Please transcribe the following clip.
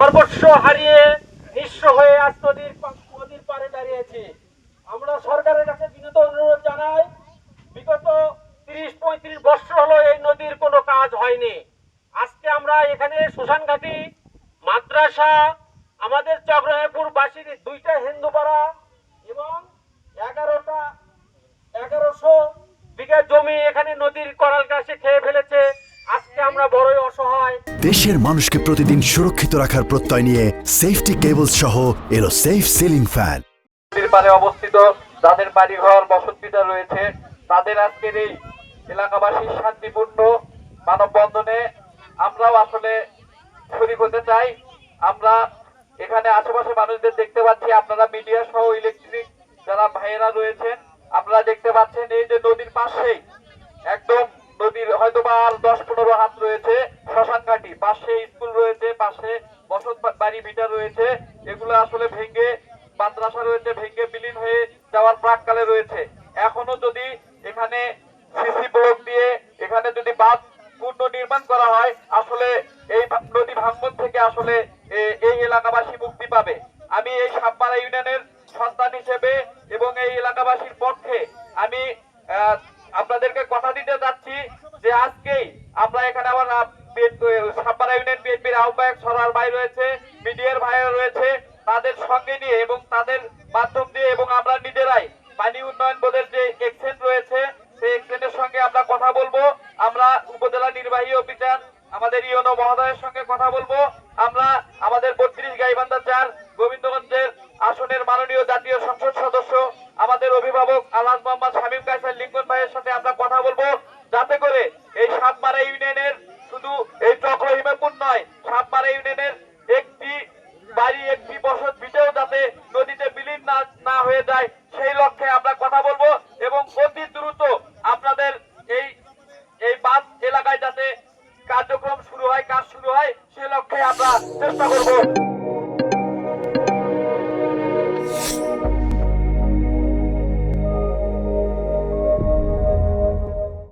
সর্বস্ব হারিয়ে নিঃস্ব হয়ে আজ নদীর পাড়ে দাঁড়িয়েছি। আমরা সরকারের কাছে বিনীত অনুরোধ জানাই, বিগত 30-35 বছর হলো এই নদীর কোনো কাজ হয়নি। আজকে আমরা এখানে শ্মশানঘাটি মাদ্রাসা, আমাদের চক্রহেপুর বাসীর 2টা হিন্দু পাড়া এবং 1100 বিঘা জমি এখানে নদীর করাল কাছে খেয়ে ফেলেছে। আজকে আমরা বড়ই অসহায়। দেশের মানুষকে প্রতিদিন সুরক্ষিত রাখার প্রত্যয় নিয়ে সেফটি কেবলস সহ এলো সেফ সিলিং ফ্যান। নদীর পাড়ে অবস্থিত যাদের বাড়িঘর বসতভিটা রয়েছে তাদের আজকের এই এলাকাবাসীর শান্তিপূর্ণ মানববন্ধনে আমরাও আসলে শরীক হতে চাই। আমরা এখানে আশেপাশে মানুষদের দেখতে পাচ্ছি, আপনারা মিডিয়া সহ ইলেকট্রিক যারা ভাইয়েরা রয়েছেন আপনারা দেখতে পাচ্ছেন এই যে নদীর পাশেই একদম নদীর হয়তো বা আর 10-15 হাত রয়েছে শ্মশানঘাটি, পাশে স্কুল রয়েছে, পাশে বসত বাড়ি ভিটা রয়েছে, এগুলো আসলে ভেঙে মাদ্রাসা রয়েছে ভেঙে বিলীন হয়ে যাওয়ার প্রাককালে রয়েছে। এখনো যদি এখানে সিসি ব্লক দিয়ে এখানে যদি বাঁধ পুনর্নির্মাণ করা হয় আসলে এই নদী ভাঙ্গন থেকে আসলে এই এলাকাবাসী মুক্তি পাবে। আমি এই সাবপাড়া ইউনিয়নের সন্তান হিসেবে এবং এই এলাকাবাসীর পক্ষে আমি আপনাদেরকে কথা দিতে যাচ্ছি যে আজকেই আমরা এখানে আবার সাবপাড়া ইউনিয়ন বিএনপির আহ্বায়ক সরার ভাই রয়েছে, মিডিয়ার ভাইরা রয়েছে, তাদের সঙ্গে নিয়ে এবং তাদের মাধ্যম দিয়ে এবং আমরা নিজেরাই পানি উন্নয়ন বোর্ডের যে এক্সেন্ট রয়েছে সেই এক্সেন্টের সঙ্গে আমরা কথা বলবো। আমরা উপজেলা নির্বাহী অফিসার আমাদের ইউনো মহোদয়ের সঙ্গে কথা বলবো। আমরা আমাদের 32 গাইবান্ধা 4 গোবিন্দগঞ্জের আসনের মাননীয় জাতীয় সংসদ সদস্য আমাদের অভিভাবক আলহাজ মোহাম্মদ শামীম কায়সার লিঙ্কন ভাইয়ের সাথে আমরা কথা বলবো, যাতে করে এই সাবপাড়া ইউনিয়নের শুধু এই চক্রহিমাপুর নয়, সাবপাড়া ইউনিয়নের একটি বাড়ি একটি বসত ভিটেও যাতে নদীতে বিলীন না হয়ে যায় সেই লক্ষ্যে আমরা কথা বলবো এবং অতি দ্রুত আপনাদের এই বাঁধ এলাকায় যাতে কার্যক্রম শুরু হয়, কাজ শুরু হয় সেই লক্ষ্যে আমরা চেষ্টা করবো।